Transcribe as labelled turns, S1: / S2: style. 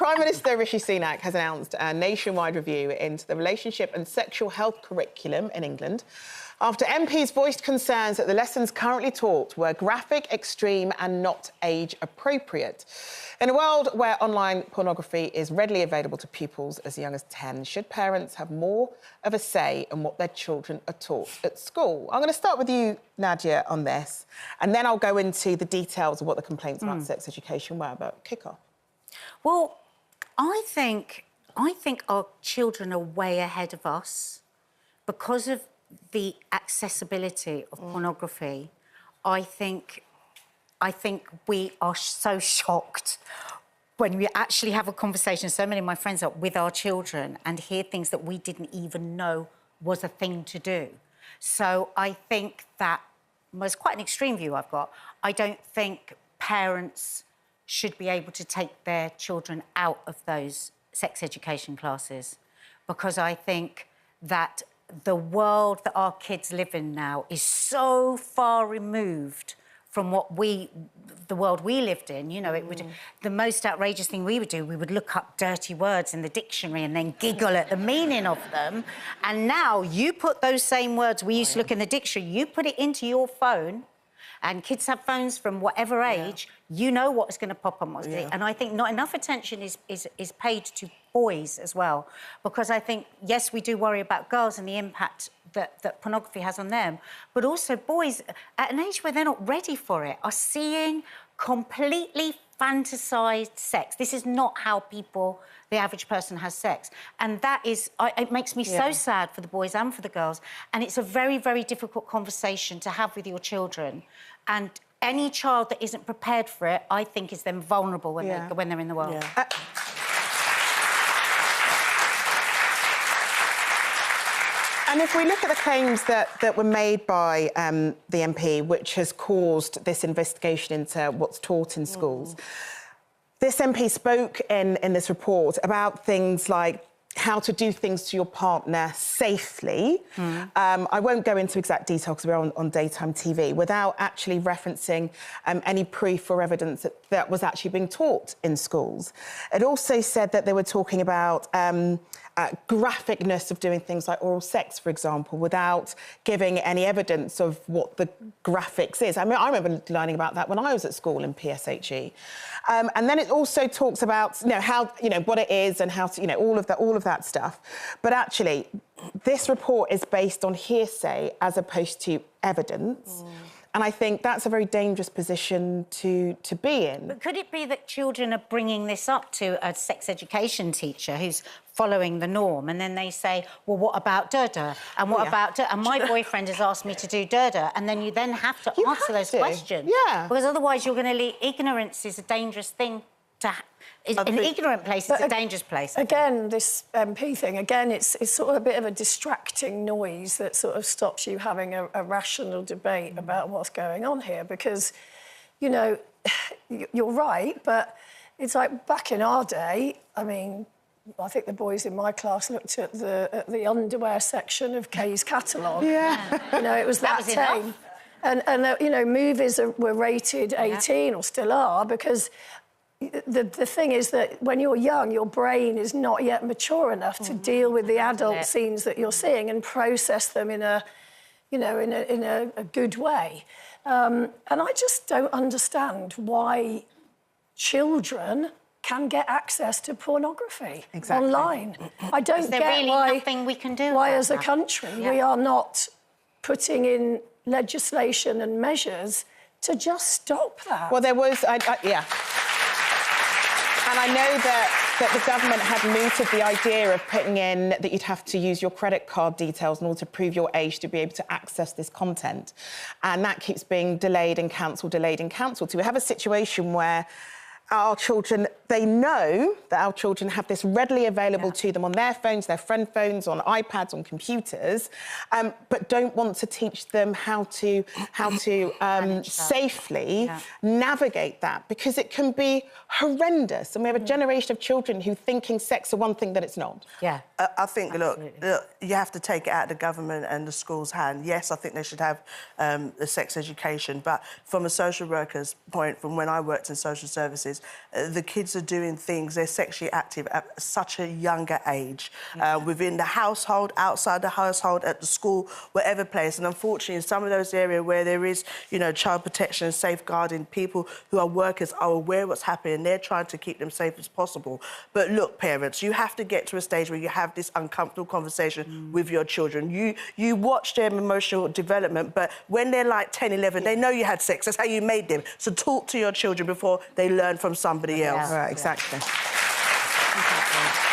S1: Prime Minister Rishi Sunak has announced a nationwide review into the relationship and sexual health curriculum in England after MPs voiced concerns that the lessons currently taught were graphic, extreme and not age-appropriate. In a world where online pornography is readily available to pupils as young as 10, should parents have more of a say in what their children are taught at school? I'm going to start with you, Nadia, on this, and then I'll go into the details of what the complaints about sex education were, but kick off.
S2: Well, I think our children are way ahead of us because of the accessibility of pornography. I think we are so shocked when we actually have a conversation, so many of my friends are, with our children and hear things that we didn't even know was a thing to do. So I think that was quite an extreme view I've got. I don't think parents should be able to take their children out of those sex education classes, because I think that the world that our kids live in now is so far removed from the world we lived in. You know, it would, the most outrageous thing we would do, we would look up dirty words in the dictionary and then giggle at the meaning of them. And now you put those same words we used to look in the dictionary, you put it into your phone, and kids have phones from whatever age, you know what's going to pop on what's going to... And I think not enough attention is paid to boys as well, because I think, yes, we do worry about girls and the impact that pornography has on them, but also boys, at an age where they're not ready for it, are seeing completely fantasised sex. This is not how the average person has sex. And that is... it makes me so sad for the boys and for the girls. And it's a very, very difficult conversation to have with your children. And any child that isn't prepared for it, I think, is then vulnerable when they're in the world.
S1: Yeah. And if we look at the claims that were made by the MP, which has caused this investigation into what's taught in schools, this MP spoke in this report about things like how to do things to your partner safely. I won't go into exact detail because we're on daytime TV, without actually referencing any proof or evidence that was actually being taught in schools. It also said that they were talking about graphicness of doing things like oral sex, for example, without giving any evidence of what the graphics is. I mean, I remember learning about that when I was at school in PSHE. And then it also talks about, how, what it is and how to, all of that stuff. But actually, this report is based on hearsay as opposed to evidence. And I think that's a very dangerous position to be in.
S2: But could it be that children are bringing this up to a sex education teacher who's following the norm, and then they say, well, what about da-da? And what about da? And my boyfriend has asked me to do da-da, and then you then have to answer those questions. Yeah. Because otherwise you're going to leave... Ignorance is a dangerous thing to... An ignorant place is a dangerous place.
S3: Again, this MP thing, again, it's sort of a bit of a distracting noise that sort of stops you having a rational debate about what's going on here, because, you're right, but it's like back in our day, I mean, I think the boys in my class looked at the underwear section of Kay's catalogue. Yeah. It was that tame. And movies were rated 18, or still are, because... The thing is that when you're young, your brain is not yet mature enough to deal with the adult scenes that you're seeing and process them in a good way. And I just don't understand why children can get access to pornography online. I don't get
S2: really
S3: why
S2: nothing we can do
S3: as a country we are not putting in legislation and measures to just stop that.
S1: Well, there was... And I know that the government had mooted the idea of putting in that you'd have to use your credit card details in order to prove your age to be able to access this content. And that keeps being delayed and cancelled, So we have a situation where our children, they know that our children have this readily available to them on their phones, their friend phones, on iPads, on computers, but don't want to teach them how to safely navigate that, because it can be horrendous. And we have a generation of children who thinking sex are one thing that it's not.
S4: Yeah. I think, look, you have to take it out of the government and the school's hand. Yes, I think they should have the sex education, but from a social worker's point, from when I worked in social services, is the kids are doing things, they're sexually active at such a younger age, within the household, outside the household, at the school, whatever place. And unfortunately, in some of those areas where there is, you know, child protection and safeguarding, people who are workers are aware of what's happening. They're trying to keep them safe as possible. But look, parents, you have to get to a stage where you have this uncomfortable conversation with your children. You watch their emotional development, but when they're like 10, 11, they know you had sex. That's how you made them. So talk to your children before they learn from somebody else.
S1: Right, exactly.
S2: Exactly.